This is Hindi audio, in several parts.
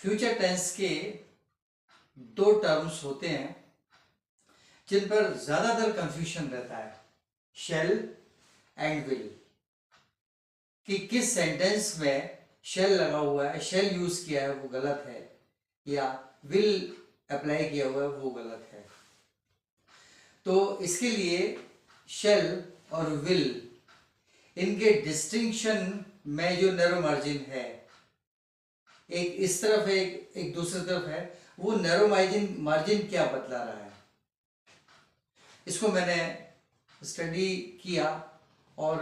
फ्यूचर टेंस के दो टर्म्स होते हैं जिन पर ज्यादातर कंफ्यूजन रहता है, शेल एंड विल। कि किस सेंटेंस में शेल लगा हुआ है, शेल यूज किया है वो गलत है, या विल अप्लाई किया हुआ है वो गलत है। तो इसके लिए शेल और विल, इनके डिस्टिंक्शन में जो नैरो मार्जिन है, एक इस तरफ है एक दूसरी तरफ है, वो नैरो मार्जिन क्या बतला रहा है, इसको मैंने स्टडी किया और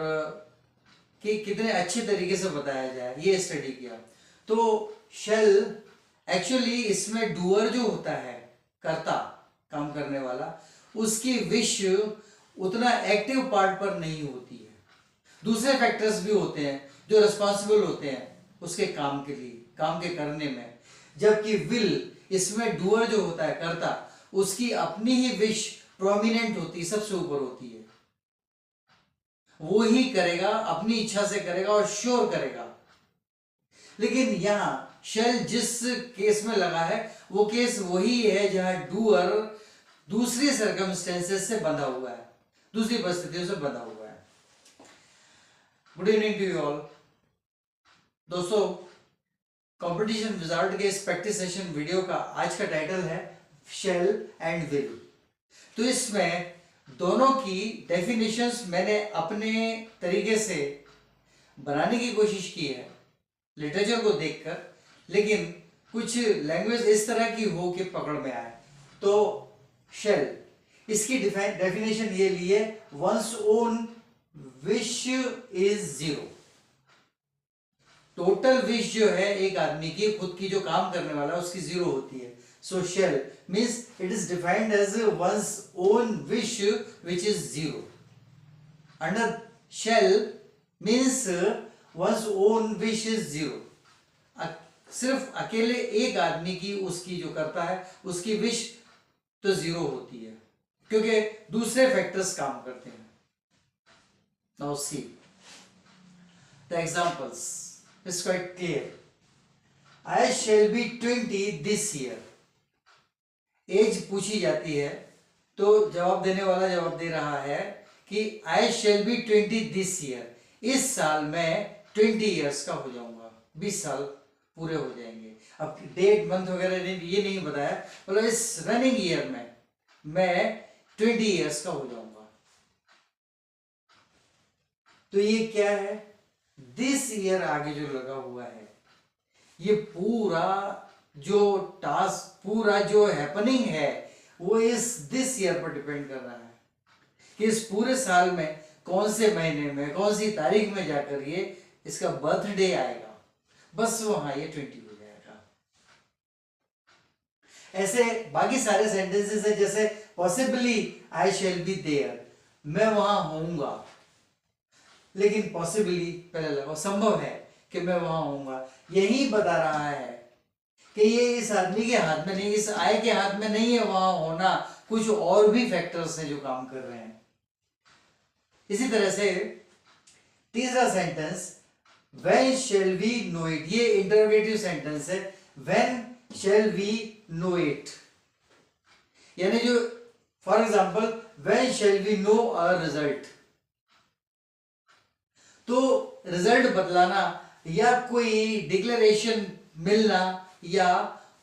कि कितने अच्छे तरीके से बताया जाए ये स्टडी किया। तो शेल एक्चुअली इसमें डूअर जो होता है, कर्ता, काम करने वाला, उसकी विश उतना एक्टिव पार्ट पर नहीं होती है। दूसरे फैक्टर्स भी होते हैं जो रिस्पॉन्सिबल होते हैं उसके काम के लिए, काम के करने में। जबकि विल, इसमें डूअर जो होता है, कर्ता, उसकी अपनी ही विश प्रोमिनेंट होती है, सबसे ऊपर होती है। वो ही करेगा, अपनी इच्छा से करेगा और श्योर करेगा। लेकिन यहां शेल जिस केस में लगा है वो केस वही है जहां डूअर दूसरी सर्कमस्टेंसेस से बंधा हुआ है, दूसरी परिस्थितियों से बंधा हुआ है। Good evening to you all दोस्तों। कंपटीशन विजार्ड के इस प्रैक्टिस सेशन वीडियो का आज का टाइटल है शेल एंड विल। तो इसमें दोनों की डेफिनेशंस मैंने अपने तरीके से बनाने की कोशिश की है लिटरेचर को देखकर, लेकिन कुछ लैंग्वेज इस तरह की हो कि पकड़ में आए। तो शेल, इसकी डेफिनेशन ये ली है, one's own wish is zero. Total wish जो है एक आदमी की, खुद की जो काम करने वाला है, उसकी जीरो होती है। So shall means it is defined as one's own wish which is zero. Under shall means one's own wish is zero. सिर्फ अकेले एक आदमी की, उसकी जो करता है उसकी विश तो जीरो होती है क्योंकि दूसरे फैक्टर्स काम करते हैं। Now see the examples. It's quite clear. I shall be 20 this year. As पूछी जाती है तो जवाब देने वाला जवाब दे रहा है कि आई शेल बी 20 दिस ईयर, इस साल मैं 20 ईयर्स का हो जाऊंगा, 20 साल पूरे हो जाएंगे। अब डेट मंथ वगैरह ये नहीं बताया, मतलब इस रनिंग ईयर में मैं 20 ईयर्स का हो जाऊंगा। तो ये क्या है, दिस ईयर आगे जो लगा हुआ है, ये पूरा जो टास्क, पूरा जो हैपनिंग है वो इस दिस ईयर पर डिपेंड कर रहा है कि इस पूरे साल में कौन से महीने में, कौन सी तारीख में जाकर ये इसका बर्थडे आएगा, बस वहां ये 20 हो जाएगा। ऐसे बाकी सारे सेंटेंसेस है, जैसे possibly I shall be there, मैं वहां होऊंगा, लेकिन पॉसिबली पहले लगाओ, संभव है कि मैं वहां होऊंगा। यही बता रहा है कि ये इस आदमी के हाथ में नहीं, इस आय के हाथ में नहीं है वहां होना, कुछ और भी फैक्टर्स हैं जो काम कर रहे हैं। इसी तरह से तीसरा sentence, when shall we know it, ये इंटरोगेटिव सेंटेंस है। When shall we know it, यानी जो for example when shall we know a result, तो रिजल्ट बतलाना या कोई डिक्लेरेशन मिलना या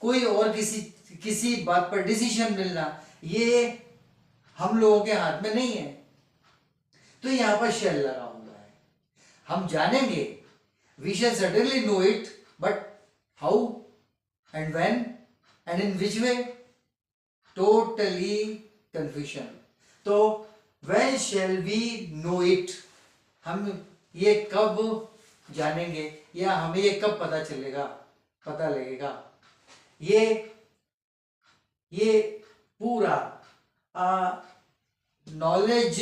कोई और किसी बात पर डिसीजन मिलना, ये हम लोगों के हाथ में नहीं है। तो यहां पर शेल लगा हुआ है, हम जानेंगे, we shall certainly know it, but how and when and in which way, totally confusion. तो when shall we know it, हम ये कब जानेंगे या हमें ये कब पता लगेगा, ये पूरा नॉलेज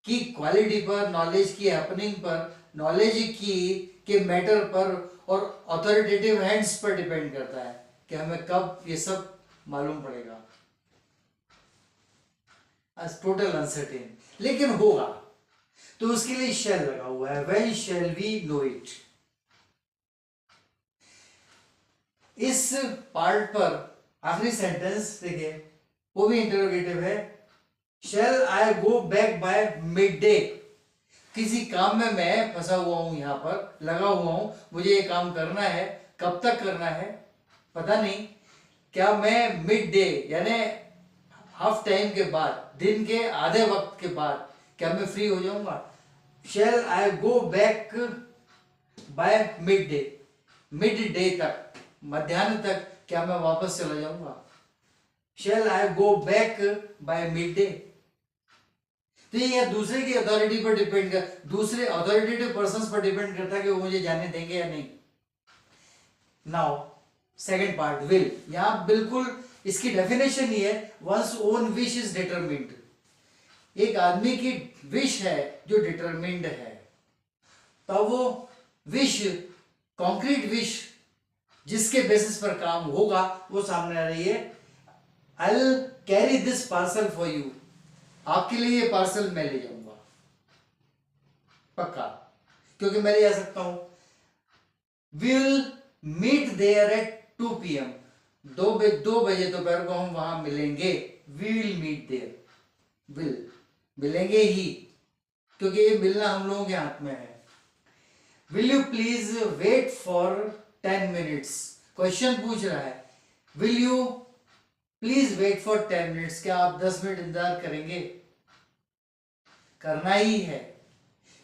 की क्वालिटी पर, नॉलेज की हैपनिंग पर, नॉलेज के मैटर पर और अथॉरिटेटिव हैंड्स पर डिपेंड करता है कि हमें कब ये सब मालूम पड़ेगा। टोटल अनसर्टेन, लेकिन होगा, तो उसके लिए शेल लगा हुआ है, when shall we know it. इस पार्ट पर आखिरी सेंटेंस देखिए, वो भी इंटरोगेटिव है। Shall I go back by midday. किसी काम में मैं फंसा हुआ हूं, यहां पर लगा हुआ हूं, मुझे ये काम करना है। कब तक करना है पता नहीं। क्या मैं मिड डे यानी हाफ टाइम के बाद, दिन के आधे वक्त के बाद क्या मैं फ्री हो जाऊंगा? Shall I go back by midday, midday तक, मध्याह्न तक क्या मैं वापस चला जाऊंगा? Shall I go back by midday. तो ये दूसरे की अथॉरिटी पर डिपेंड कर, दूसरे अथॉरिटेटिव पर्संस पर डिपेंड करता है कि वो मुझे जाने देंगे या नहीं। Now second part, will. यहां बिल्कुल इसकी डेफिनेशन ही है, one's own wish is determined. एक आदमी की विश है जो डिटरमिन्ड है, तो वो विश, कॉन्क्रीट विश जिसके बेसिस पर काम होगा, वो सामने आ रही है। I will carry this parcel for you. आपके लिए ये पार्सल मैं ले जाऊंगा पक्का, क्योंकि मैं ले जा सकता हूं। Will meet there at 2 PM। 2 बजे दोपहर को हम वहां मिलेंगे। We will meet there, will मिलेंगे ही, क्योंकि ये मिलना हम लोगों के हाथ में है। Will you please wait for 10 minutes. Question पूछ रहा है, will you please wait for 10 minutes. क्या आप 10 मिनट इंतजार करेंगे? करना ही है,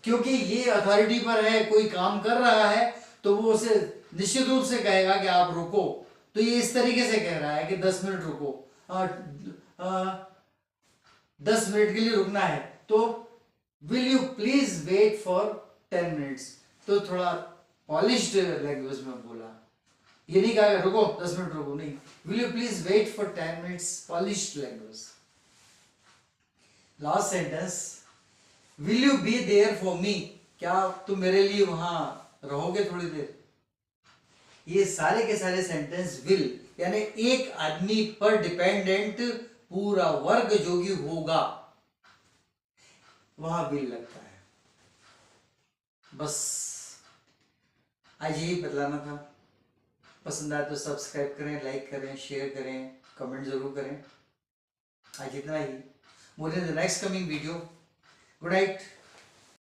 क्योंकि ये अथॉरिटी पर है, कोई काम कर रहा है तो वो उसे निश्चित रूप से कहेगा कि आप रुको। तो ये इस तरीके से कह रहा है कि 10 मिनट रुको, 10 मिनट के लिए रुकना है, तो will you please wait for 10 minutes. तो थोड़ा पॉलिश्ड लैंग्वेज में बोला, ये नहीं कहा रुको 10 मिनट रुको, नहीं, will you please wait for 10 minutes, polished language. Last sentence, will you be there for me. क्या तुम मेरे लिए वहां रहोगे थोड़ी देर? ये सारे के सारे सेंटेंस विल यानी एक आदमी पर डिपेंडेंट पूरा वर्ग जो भी होगा वहां विल लगता है। बस आज यही बतलाना था। पसंद आए तो सब्सक्राइब करें, लाइक करें, शेयर करें, कमेंट जरूर करें। आज इतना ही। More in the next coming video. Good night.